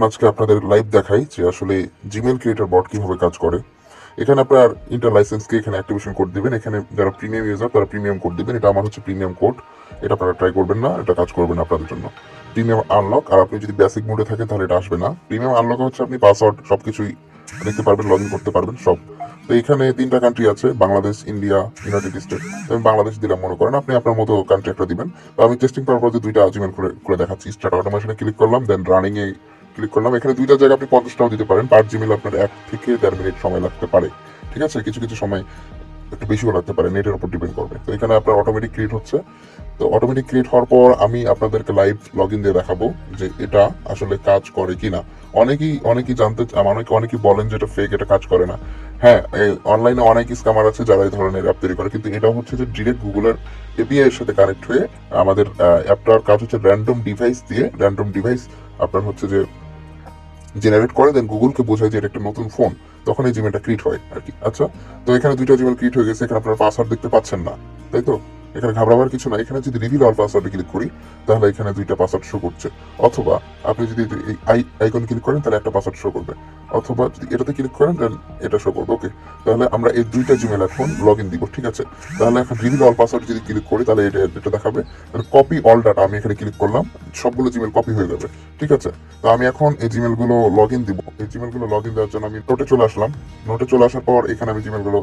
আজকে আপনাদের লাইভ দেখাই যে আসলে জিমেল ক্রিয়েটর বট কিভাবে কাজ করে। এখানে আপনার ইন্টার লাইসেন্সকে এখানে অ্যাক্টিভেশন কোড দিবেন। এখানে যারা প্রিমিয়াম ইউজার তারা প্রিমিয়াম কোড দিবেন। এটা আমার হচ্ছে প্রিমিয়াম কোড। এটা আপনারা ট্রাই করবেন না, এটা কাজ করবে না আপনাদের জন্য। প্রিমিয়াম আনলক, আর আপনি যদি বেসিক মোডে থাকেন তাহলে এটা আসবে না। প্রিমিয়াম আনলক হচ্ছে আপনি পাসওয়ার্ড সবকিছুই দেখতে পারবেন, লগ ইন করতে পারবেন সব। তো এখানে 3টা কান্ট্রি আছে, বাংলাদেশ, ইন্ডিয়া, ইউনাইটেড স্টেট। আমি বাংলাদেশ দিলাম মনে করেন, আপনি আপনার মতো কান্ট্রি একটা দিবেন। তো আমি টেস্টিং পারপাজে 2টা জিমেল করে দেখাচ্ছি। স্টার্ট অটোমেশনে ক্লিক করলাম, দেন রানিং এ ক্লিক করলাম। এখানে 2টা জায়গায় আপনি 50 টাকা দিতে পারেন। পার জিমেল আপনার 1 থেকে 1.5 মিনিট সময় লাগতে পারে। ঠিক আছে, কিছু কিছু সময় একটু বেশিও লাগতে পারে, নেটের উপর ডিপেন্ড করবে। তো এখানে আপনার অটোমেটিক ক্রিয়েট হচ্ছে। তো অটোমেটিক ক্রিয়েট হওয়ার পর আমি আপনাদেরকে লাইভ লগ ইন দিয়ে দেখাবো যে এটা আসলে কাজ করে কিনা। অনেকেই জানতে অনেকেই বলেন যে এটা ফেক, এটা কাজ করে না। হ্যাঁ, অনলাইনে অনেক স্ক্যামার আছে যারা এই ধরনের অ্যাপ তৈরি করে, কিন্তু এটা হচ্ছে যে ডিরেক্ট গুগলের এপিআই এর সাথে কানেক্ট হয়ে আমাদের অ্যাপটার কাজ হচ্ছে র্যান্ডম ডিভাইস আপনার হচ্ছে যে জেনারেট করে, দেন গুগলকে বোঝায় যে এটা একটা নতুন ফোন, তখন এই জিমেলটা ক্রিয়েট হয় আর কি। আচ্ছা, তো এখানে 2টা জিমেল ক্রিয়েট হয়ে গেছে। এখানে আপনার পাসওয়ার্ড দেখতে পাচ্ছেন না, তাই তো? এখানে ঘাবড়াবার কিছু না। এখানে যদি রিভিল অল পাসওয়ার্ডে ক্লিক করি তাহলে এখানে 2টা পাসওয়ার্ড শো করছে। অথবা আপনি যদি এই আইকন ক্লিক করেন তাহলে একটা পাসওয়ার্ড শো করবে। অথবা যদি এটাতে ক্লিক করেন দেন এটা শো করবে। ওকে, তাহলে আমরা এই 2টা জিমেল এখন লগ ইন দিব। ঠিক আছে, তাহলে এখন রিভিল অল পাসওয়ার্ড যদি ক্লিক করি তাহলে এটা দেখাবে। কপি অল ডাটা, আমি এখানে ক্লিক করলাম, সবগুলো জিমেল কপি হয়ে যাবে। ঠিক আছে, তো আমি এখন এই জিমেল গুলো লগ ইন দিব। এই জিমেল গুলো লগ ইন দেওয়ার জন্য আমি নোটে চলে আসলাম। নোটে চলে আসার পর এখানে আমি জিমেল গুলো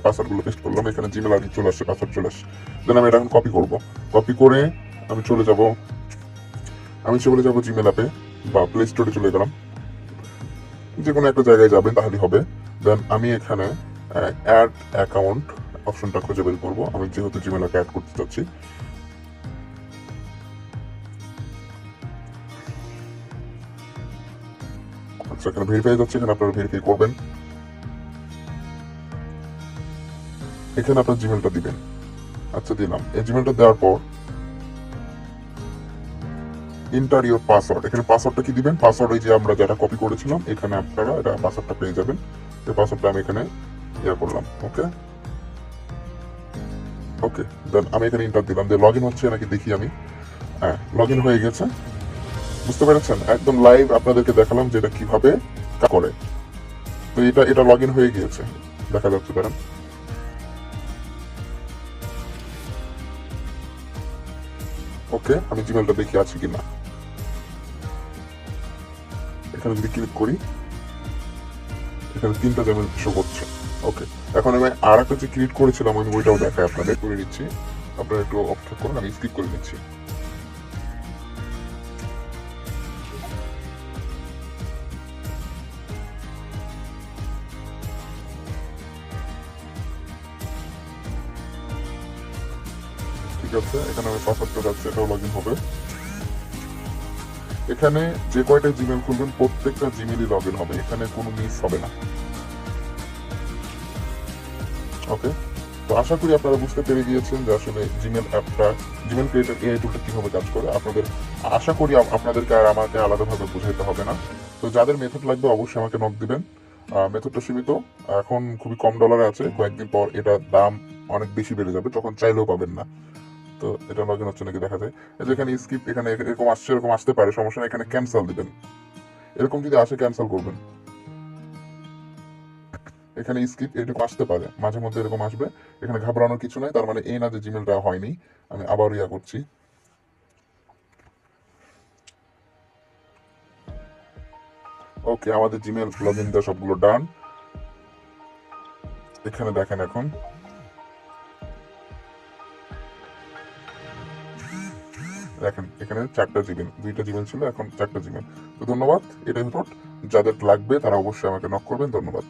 পাসওয়ার্ড গুলো পেস্ট করলাম। এখানে জিমেল আইডি চলে আসছে, পাসওয়ার্ড চলে আসছে। দেন আমি এটা এখন কপি করব। কপি করে আমি চলে যাব জিমেল অ্যাপে বা প্লে স্টোরে চলে গেলাম। যে কোনো একটা জায়গায় যাবেন তাহলেই হবে। দেন আমি এখানে অ্যাড অ্যাকাউন্ট অপশনটা খুঁজে বের করবো। আমি যেহেতু জিমেল অ্যাপ অ্যাড করতে চাচ্ছি, আচ্ছা এখানে ভেরিফাই যাচ্ছে, এখানে আপনারা ভেরিফাই করবেন। এখানে আপনার জিমেলটা দিবেন। আচ্ছা দিলাম। এই জিমেলটা দেওয়ার পর ইন্টার ইউর পাসওয়ার্ড, এখানে পাসওয়ার্ডটা কি দিবেন? পাসওয়ার্ড ওই যে আমরা যেটা কপি করেছিলাম, এখানে আপনারা এটা পাসওয়ার্ডটা পেয়ে যাবেন। এই পাসওয়ার্ডটা আমি এখানে করলাম। ওকে ওকে, দেন আমি এখানে ইন্টার দিলাম। যে লগ ইন হচ্ছে নাকি দেখি আমি। হ্যাঁ, লগ ইন হয়ে গেছে। বুঝতে পেরেছেন? একদম লাইভ আপনাদেরকে দেখালাম যে এটা কিভাবে করে। তো এটা লগ ইন হয়ে গিয়েছে, দেখা যাচ্ছে ধরেন। ওকে, আমি জিমেলটা দেখি আছে কিনা। এখানে যদি ক্লিক করি এখানে 3টা জিমেল শো করছে। ওকে, এখন আমি আর একটা যে ক্রিয়েট করেছিলাম আমি ওইটাও দেখাই আপনাদের, করে নিচ্ছি। আপনারা একটু অপেক্ষা করুন, আমি স্কিপ করে নিচ্ছি। ঠিক আছে, এখানে আমি পাসওয়ার্ডটা যাচ্ছে, এটাও লগ ইন হবে। এখানে যে কয়টা জিমেল খুলবেন প্রত্যেকটা জিমেলই লগ ইন হবে, এখানে কোনো মিস হবে না। ওকে, তো আশা করি আপনারা বুঝতে পেরে গিয়েছেন যে আসলে জিমেল ক্রিয়েটর এআই টুলটা কিভাবে কাজ করে। আশা করি আপনাদেরকে আর আমাকে আলাদাভাবে বুঝাইতে হবে না। তো যাদের মেথড লাগবে অবশ্যই আমাকে নক দিবেন। মেথডটা সীমিত, এখন খুবই কম ডলারে আছে। কয়েকদিন পর এটার দাম অনেক বেশি বেড়ে যাবে, তখন চাইলেও পাবেন না। তো এটা লগ ইন হচ্ছে নাকি দেখা যায়। এই যে এখানে স্কিপ, এখানে এরকম আসছে, এরকম আসতে পারে, সমস্যা নেই। এখানে ক্যান্সেল দিবেন, এরকম যদি আসে ক্যান্সেল করবেন। এখানে স্কিপ এরকম আসতে পারে, মাঝে মধ্যে এরকম আসবে। এখানে ঘাবড়ানোর কিছু নাই, তার মানে এই না যে জিমেলটা হয়নি। আমি আবার করছি। ওকে, আমাদের জিমেল লগ ইন দেওয়া সবগুলো ডান। এখানে দেখেন এখন দেখেন এখানে 4টা জিমেল, 2টা জিমেল ছিল, এখন 4টা জিমেল। তো ধন্যবাদ। এটাই রিপোর্ট। যাদের লাগবে তারা অবশ্যই আমাকে নক করবেন। ধন্যবাদ।